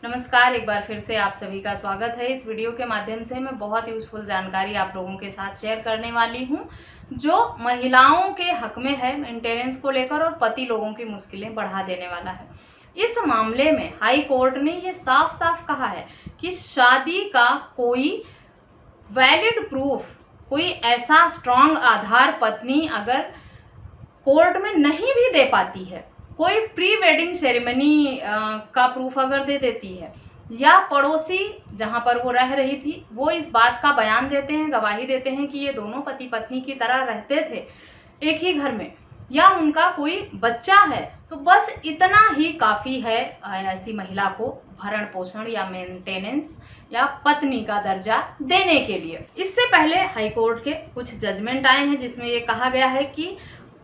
नमस्कार, एक बार फिर से आप सभी का स्वागत है। इस वीडियो के माध्यम से मैं बहुत यूज़फुल जानकारी आप लोगों के साथ शेयर करने वाली हूं, जो महिलाओं के हक में है मेंटेनेंस को लेकर और पति लोगों की मुश्किलें बढ़ा देने वाला है। इस मामले में हाई कोर्ट ने ये साफ साफ कहा है कि शादी का कोई वैलिड प्रूफ, कोई ऐसा स्ट्रॉन्ग आधार पत्नी अगर कोर्ट में नहीं भी दे पाती है, कोई प्री वेडिंग सेरेमनी का प्रूफ अगर दे देती है, या पड़ोसी जहां पर वो रह रही थी वो इस बात का बयान देते हैं, गवाही देते हैं कि ये दोनों पति पत्नी की तरह रहते थे एक ही घर में, या उनका कोई बच्चा है, तो बस इतना ही काफ़ी है ऐसी महिला को भरण पोषण या मेंटेनेंस या पत्नी का दर्जा देने के लिए। इससे पहले हाईकोर्ट के कुछ जजमेंट आए हैं जिसमें ये कहा गया है कि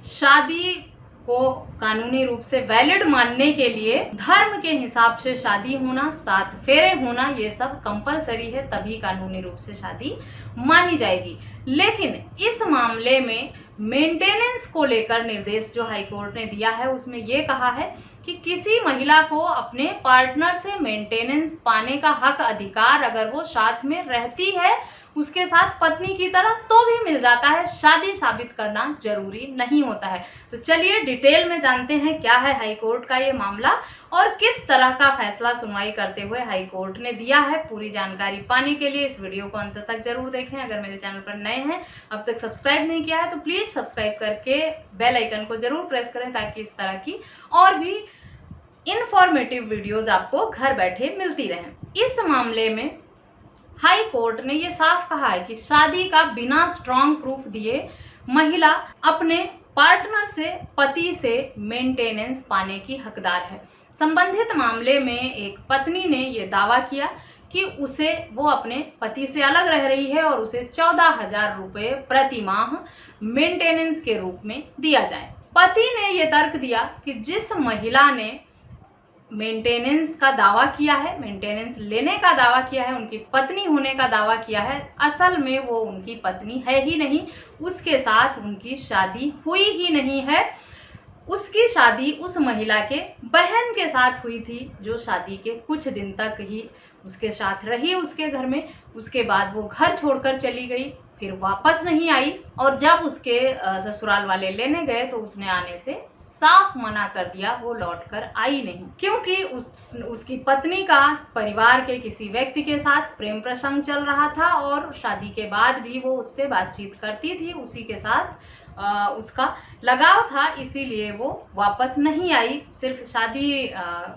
शादी को कानूनी रूप से वैलिड मानने के लिए धर्म के हिसाब से शादी होना, 7 फेरे होना, ये सब कंपलसरी है, तभी कानूनी रूप से शादी मानी जाएगी। लेकिन इस मामले में मेंटेनेंस को लेकर निर्देश जो हाईकोर्ट ने दिया है उसमें ये कहा है कि किसी महिला को अपने पार्टनर से मेंटेनेंस पाने का हक, अधिकार अगर वो साथ में रहती है उसके साथ पत्नी की तरह, तो भी मिल जाता है। शादी साबित करना जरूरी नहीं होता है। तो चलिए डिटेल में जानते हैं क्या है हाईकोर्ट का ये मामला और किस तरह का फैसला सुनवाई करते हुए हाईकोर्ट ने दिया है। पूरी जानकारी पाने के लिए इस वीडियो को अंत तक जरूर देखें। अगर मेरे चैनल पर नए हैं, अब तक सब्सक्राइब नहीं किया है, तो प्लीज सब्सक्राइब करके बेल आइकन को जरूर प्रेस करें ताकि इस तरह की और भी इंफॉर्मेटिव वीडियोस आपको घर बैठे मिलती रहें। इस मामले में हाई कोर्ट ने ये साफ कहा है कि शादी का बिना स्ट्रॉन्ग प्रूफ दिए महिला अपने पार्टनर से, पति से मेंटेनेंस पाने की हकदार है। संबंधित मामले में एक पत्नी ने ये दावा किया कि वो अपने पति से अलग रह रही है और उसे 14,000 रुपये प्रति माह मेंटेनेंस के रूप में दिया जाए। पति ने ये तर्क दिया कि जिस महिला ने मेंटेनेंस का दावा किया है, मेंटेनेंस लेने का दावा किया है, उनकी पत्नी होने का दावा किया है, असल में वो उनकी पत्नी है ही नहीं, उसके साथ उनकी शादी हुई ही नहीं है। उसकी शादी उस महिला के बहन के साथ हुई थी, जो शादी के कुछ दिन तक ही उसके साथ रही उसके घर में। उसके बाद वो घर छोड़कर चली गई, फिर वापस नहीं आई, और जब उसके ससुराल वाले लेने गए तो उसने आने से साफ मना कर दिया, वो लौटकर आई नहीं, क्योंकि उसकी पत्नी का परिवार के किसी व्यक्ति के साथ प्रेम प्रसंग चल रहा था और शादी के बाद भी वो उससे बातचीत करती थी, उसी के साथ उसका लगाव था, इसीलिए वो वापस नहीं आई। सिर्फ शादी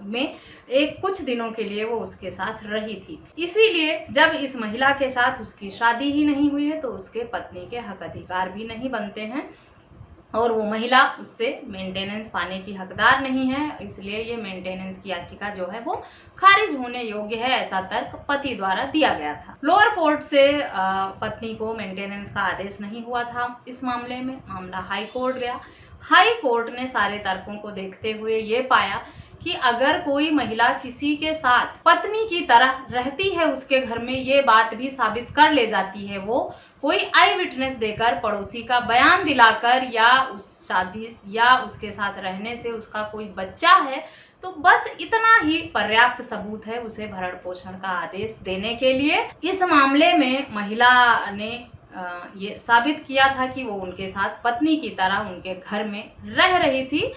में कुछ दिनों के लिए वो उसके साथ रही थी। इसीलिए जब इस महिला के साथ उसकी शादी ही नहीं हुई है तो उसके पत्नी के हक अधिकार भी नहीं बनते हैं और वो महिला उससे मेंटेनेंस पाने की हकदार नहीं है। इसलिए ये मेंटेनेंस की याचिका जो है वो खारिज होने योग्य है, ऐसा तर्क पति द्वारा दिया गया था। लोअर कोर्ट से पत्नी को मेंटेनेंस का आदेश नहीं हुआ था। इस मामले में मामला हाई कोर्ट गया। हाई कोर्ट ने सारे तर्कों को देखते हुए ये पाया कि अगर कोई महिला किसी के साथ पत्नी की तरह रहती है उसके घर में, ये बात भी साबित कर ले जाती है, वो कोई आई विटनेस देकर, पड़ोसी का बयान दिलाकर, या उस शादी या उसके साथ रहने से उसका कोई बच्चा है, तो बस इतना ही पर्याप्त सबूत है उसे भरण पोषण का आदेश देने के लिए। इस मामले में महिला ने ये साबित किया था कि वो उनके साथ पत्नी की तरह उनके घर में रह रही थी,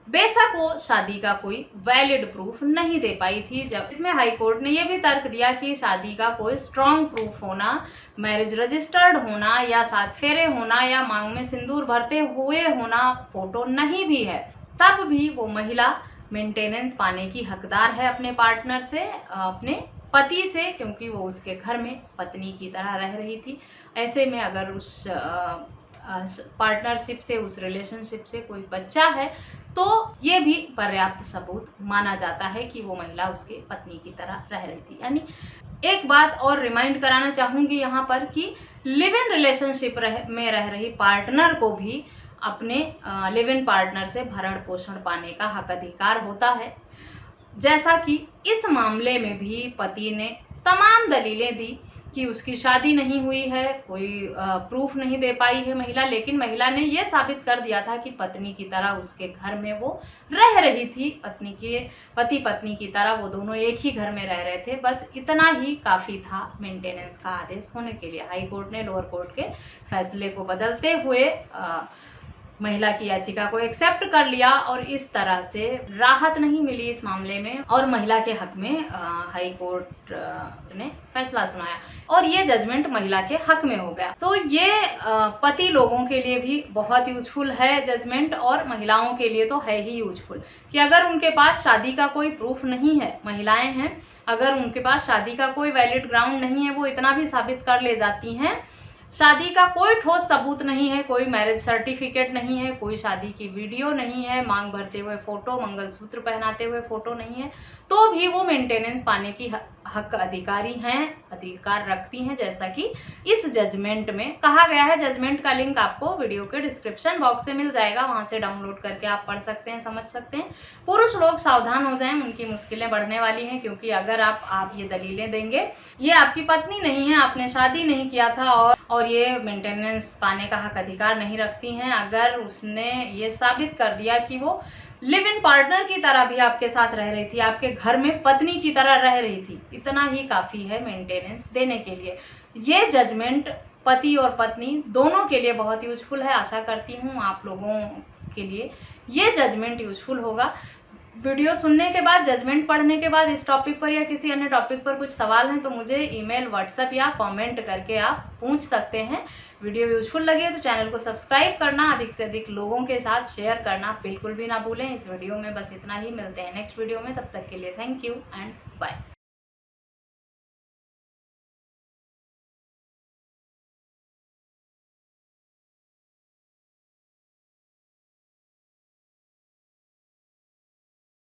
बेशक वो शादी का कोई वैलिड प्रूफ नहीं दे पाई थी। जब इसमें हाई कोर्ट ने यह भी तर्क दिया कि शादी का कोई स्ट्रॉन्ग प्रूफ होना, मैरिज रजिस्टर्ड होना, या 7 फेरे होना, या मांग में सिंदूर भरते हुए होना, फोटो नहीं भी है, तब भी वो महिला मेंटेनेंस पाने की हकदार है अपने पार्टनर से, अपने पति से, क्योंकि वो उसके घर में पत्नी की तरह रह रही थी। ऐसे में अगर उस पार्टनरशिप से, उस रिलेशनशिप से कोई बच्चा है तो ये भी पर्याप्त सबूत माना जाता है कि वो महिला उसके पत्नी की तरह रह रही थी। यानी एक बात और रिमाइंड कराना चाहूँगी यहाँ पर कि लिव इन रिलेशनशिप में रह रही पार्टनर को भी अपने लिव इन पार्टनर से भरण पोषण पाने का हक अधिकार होता है। जैसा कि इस मामले में भी पति ने तमाम दलीलें दी कि उसकी शादी नहीं हुई है, कोई प्रूफ नहीं दे पाई है महिला, लेकिन महिला ने ये साबित कर दिया था कि पत्नी की तरह उसके घर में वो रह रही थी। पति पत्नी की तरह वो दोनों एक ही घर में रह रहे थे। बस इतना ही काफ़ी था मेंटेनेंस का आदेश होने के लिए। हाई कोर्ट ने लोअर कोर्ट के फैसले को बदलते हुए महिला की याचिका को एक्सेप्ट कर लिया और इस तरह से राहत नहीं मिली इस मामले में और महिला के हक में हाई कोर्ट ने फैसला सुनाया और ये जजमेंट महिला के हक में हो गया। तो ये पति लोगों के लिए भी बहुत यूजफुल है जजमेंट और महिलाओं के लिए तो है ही यूजफुल कि अगर उनके पास शादी का कोई प्रूफ नहीं है, महिलाएं हैं, अगर उनके पास शादी का कोई वैलिड ग्राउंड नहीं है, वो इतना भी साबित कर ले जाती हैं, शादी का कोई ठोस सबूत नहीं है, कोई मैरिज सर्टिफिकेट नहीं है, कोई शादी की वीडियो नहीं है, मांग भरते हुए फोटो, मंगलसूत्र पहनाते हुए फोटो नहीं है, तो भी वो मेंटेनेंस पाने की हक अधिकारी हैं, अधिकार रखती हैं, जैसा कि इस जजमेंट में कहा गया है। जजमेंट का लिंक आपको वीडियो के डिस्क्रिप्शन बॉक्स से मिल जाएगा, वहां से डाउनलोड करके आप पढ़ सकते हैं, समझ सकते हैं। पुरुष लोग सावधान हो जाएं, उनकी मुश्किलें बढ़ने वाली हैं, क्योंकि अगर आप ये दलीलें देंगे, ये आपकी पत्नी नहीं है, आपने शादी नहीं किया था और ये मेंटेनेंस पाने का हक अधिकार नहीं रखती हैं, अगर उसने ये साबित कर दिया कि वो लिव इन पार्टनर की तरह भी आपके साथ रह रही थी, आपके घर में पत्नी की तरह रह रही थी, इतना ही काफ़ी है मेंटेनेंस देने के लिए। ये जजमेंट पति और पत्नी दोनों के लिए बहुत यूजफुल है। आशा करती हूँ आप लोगों के लिए ये जजमेंट यूजफुल होगा। वीडियो सुनने के बाद, जजमेंट पढ़ने के बाद इस टॉपिक पर या किसी अन्य टॉपिक पर कुछ सवाल हैं तो मुझे ईमेल, व्हाट्सएप या कमेंट करके आप पूछ सकते हैं। वीडियो यूजफुल लगे तो चैनल को सब्सक्राइब करना, अधिक से अधिक लोगों के साथ शेयर करना बिल्कुल भी ना भूलें। इस वीडियो में बस इतना ही, मिलते हैं नेक्स्ट वीडियो में, तब तक के लिए थैंक यू एंड बाय।